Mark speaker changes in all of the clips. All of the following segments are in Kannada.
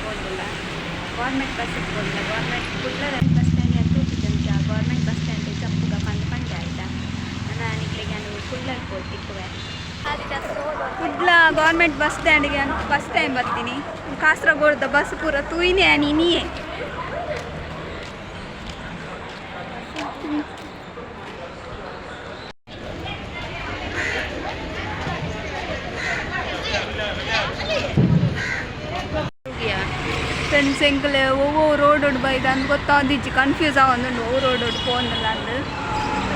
Speaker 1: ಹೋಗಿಲ್ಲ ಗೌರ್ಮೆಂಟ್ ಬಸ್ಸಿಗೆ ಹೋಗಿಲ್ಲ ಗೌರ್ಮೆಂಟ್ ಕುಡ್ಲದ ಬಸ್ ಸ್ಟ್ಯಾಂಡ್ ತೂತಿದ್ದಂತ ಗೌರ್ಮೆಂಟ್ ಬಸ್ ಸ್ಟ್ಯಾಂಡ್ ಚಪ್ಪುಗ ಪಂಡ ಆಯ್ತಾ ನಾನು ಇಲ್ಲಿಗೆ ಕುಡ್ಲಲ್ಲಿ ಹೋಗ್ತಿಕ್ಕುವೆ ಕುಡ್ಲ ಗೌರ್ಮೆಂಟ್ ಬಸ್ ಸ್ಟ್ಯಾಂಡಿಗೆ ಫಸ್ಟ್ ಟೈಮ್ ಬರ್ತೀನಿ ಕಾಸರಗೋಡ್ದ ಬಸ್ ಪೂರ ತೂಯಿನೇ ನೀನಿಯೇ ಫ್ರೆಂಡ್ಸ್ ಎಂಕಲ್ ರೋಡ್ ಬೈದ ಅಂತ ಗೊತ್ತಾದಿಜ್ಜಿ ಕನ್ಫ್ಯೂಸ್ ಆಗೊಂದುಂಡು ರೋಡ್ ಪೋಂದಲ್ಲ ಅಂದು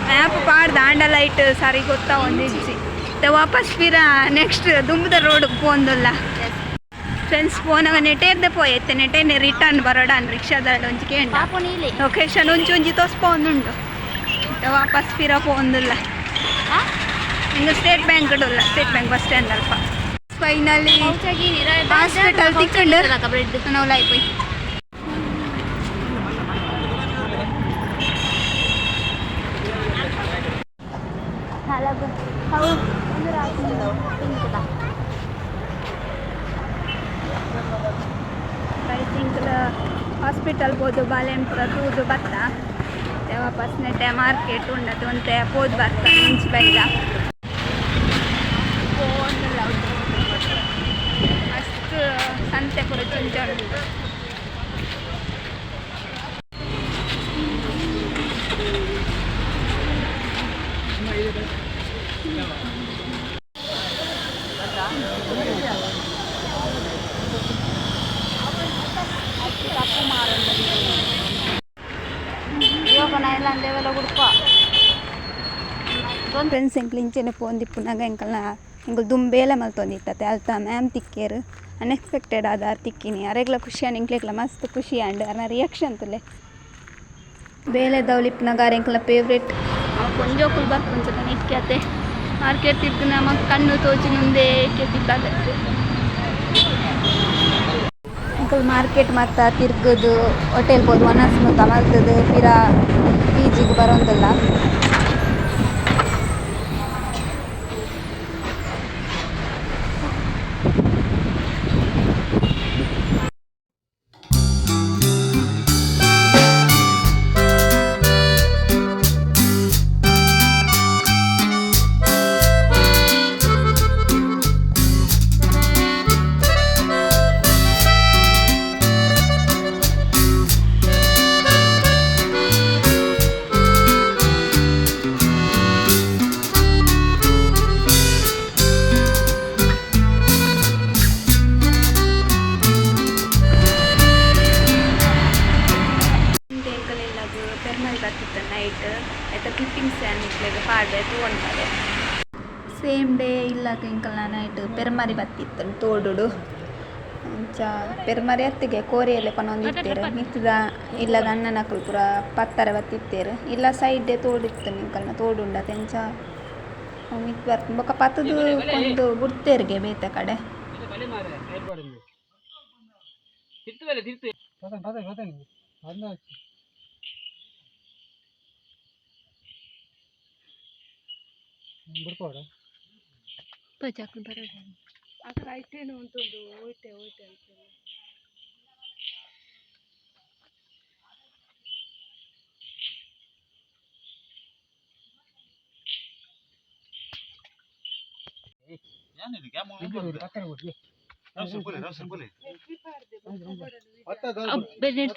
Speaker 1: ಮ್ಯಾಪ್ ಪಾಡ್ದ ಆಂಡ ಲೈಟ್ ಸರಿ ಗೊತ್ತಾಗೊಂದಿಜ್ಜಿ ವಾಪಸ್ ಫಿರ ನೆಕ್ಸ್ಟ್ ದುಂಬದ ರೋಡ್ ಪೋಂದಲ್ಲ ಫ್ರೆಂಡ್ಸ್ ಫೋನಾಗ ನೆಟೇರ್ದೆ ಪೋಯತ್ತೆ ನೆಟೇನೆ ರಿಟರ್ನ್ ಬರೋಡ ರಿಕ್ಷಾದ ಒಂಜಿ ಕೇಂದ್ರ ಲೊಕೇಶನ್ ಒಂಚಿ ತೋರಿಸ್ಪೋಂದುಂಡು ವಾಪಸ್ ಫಿರ ಪೋಂದಿಲ್ಲ ಹಿಂಗೆ ಸ್ಟೇಟ್ ಬ್ಯಾಂಕ್ ಇಡಲ್ಲ ಸ್ಟೇಟ್ ಬ್ಯಾಂಕ್ ಬಸ್ ಸ್ಟ್ಯಾಂಡ್ ಅಲ್ಪ ಫೈನಲಿ ಹಾಸ್ಪಿಟಲ್ ತಿಕ್ಕೊಂಡು ನಾವು ಲೈಫ್ ಹಾಸ್ಪಿಟಲ್ ಹೋದು ಬಾಳೆಹಣ್ಣು ತೂದು ಬತ್ತ ವಾಪಸ್ ನೆಟ್ಟೆ ಮಾರ್ಕೆಟ್ ಉಂಡದು ಅಂತೆ ಹೋದ್ ಬರ್ತ ಮುಂಚೆ ಬೈದ ಅಷ್ಟು ಸಂತೆ ಪೂರ ಚುಂಚುಂಡು ಫ್ರೆಂಡ್ಸ್ ಎಂಕ್ಲು ಇಂಚೆನೆ ಪೋಂದಿಪ್ಪುನಾಗ ಎಂಕಲ್ನ ಎಂಕಲ್ ದುಂಬೇಲೆ ಮಲ್ತೊಂದಿತ್ತತೆ ಅಲ್ತ ಮ್ಯಾಮ್ ತಿಕ್ಕೇರು ಅನ್ಎಕ್ಸ್ಪೆಕ್ಟೆಡ್ ಆದ ತಿಕ್ಕಿನಿ ಅರೆಗ್ಲ ಖುಷಿ ಎಂಕ್ಲೆಗ್ಲ ಮಸ್ತ್ ಖುಷಿ ಆಂಡ್ ಅರ್ನ ರಿಯಾಕ್ಷನ್ ತುಲೆ ಬೇಲೆ ದೌಲಿಪ್ಪುನಾಗ ಎಂಕಲ್ನ ಫೇವ್ರೇಟ್ ಕೊಂಜೋಕುಲು ಬರ್ಪುಂಚು ಇಕ್ಕತೆ ಮಾರ್ಕೆಟ್ ತಿರ್ದು ನಮ್ಮ ಕಣ್ಣು ತೋಚಿ ಮುಂದೆ ಕೆತ್ತಿದ್ದಾಗತ್ತೆ ಅಂಕಲ್ ಮಾರ್ಕೆಟ್ ಮತ್ತು ತಿರ್ಗೋದು ಹೋಟೆಲ್ ಹೋದು ಒನಸ್ ಮುತ್ತ ಮಲ್ತದು ಫಿರ ಪಿ ಜಿಗೆ ಬರೋಂದಿಲ್ಲ ನೈಟ್ ಆಯ್ತಾ ಕ್ಲಿಪ್ಪಿಂಗ್ಸ್ ಅನ್ನಿಕ್ಲೆಗೆ ಪಾಡ್ಬೇಕು ಅಂತಾರೆ ಸೇಮ್ ಡೇ ಇಲ್ಲ ಎಂಕಲ್ನ ನೈಟ್ ಪೆರ್ಮರಿ ಬತ್ತಿತ್ತು ತೋಡುಡು ಪೆರ್ಮರಿ ಅತ್ತಿಗೆ ಕೋರಿಯಲ್ಲೇ ಪನೊಂದಿತ್ತೇರು ಮಿತ್ತದ ಇಲ್ಲದ ಅಣ್ಣನಕ್ಕಳು ಪೂರ ಪತ್ತಾರೆ ಬತ್ತಿತ್ತೇರು ಇಲ್ಲ ಸೈಡ್ ಡೇ ತೋಡಿತ್ತು ಎಂಕಲ್ನ ತೋಡುಂಡ ತೆಂಚ ಮಿತ್ ಬರ್ತೀನಿ ಬೊಕ್ಕ ಪತ್ತದು ಒಂದು ಬುಡ್ತೇರಿಗೆ ಬೇತೆ ಕಡೆ ಪಚಾಕು ಬರೋಣ ಅಕ್ಕ ಐತೇನು ಅಂತಂದು ಹೋಯ್ತೆ ಅಂತ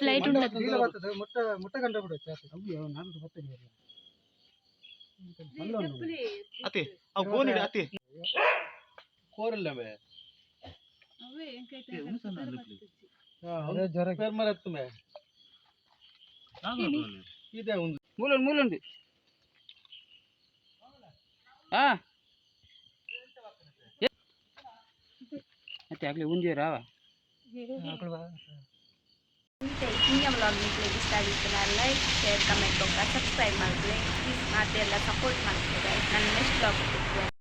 Speaker 1: ಲೈಟ್ ಮುಟ್ಟ ಗಂಡ ಬಿಡು ಅತಿ ಅವು ಕೋನಿಡ ಅತಿ ಕೋರಲ್ಲ ಬೇ ಅವೇ ಎಂಕೈತೆ ಅದೇ ಜರ ಪೆರ್ಮರತ್ತು ಮೇ ಇದೆ ಒಂದು ಮೂಲುಂಡಿ ಹಾ ಅತಿ ಆಗ್ಲೇ ಉಂದಿರಾವ ಇಂಡಿಯಾ ವ್ಲಾಗ್ ನಿಮಗೆ ಇಷ್ಟ ಆಗಿತ್ತು ಲೈಕ್ ಶೇರ್ ಕಮೆಂಟ್ ಸಬ್ಸ್ಕ್ರೈಬ್ ಮಾಡ್ಕೊಳ್ಳಿ ಪ್ಲೀಸ್ ಮತ್ತೆ ಎಲ್ಲ ಸಪೋರ್ಟ್ ಮಾಡ್ತೀವಿ ನಾನು ನೆಕ್ಸ್ಟ್ ವ್ಲಾಗ್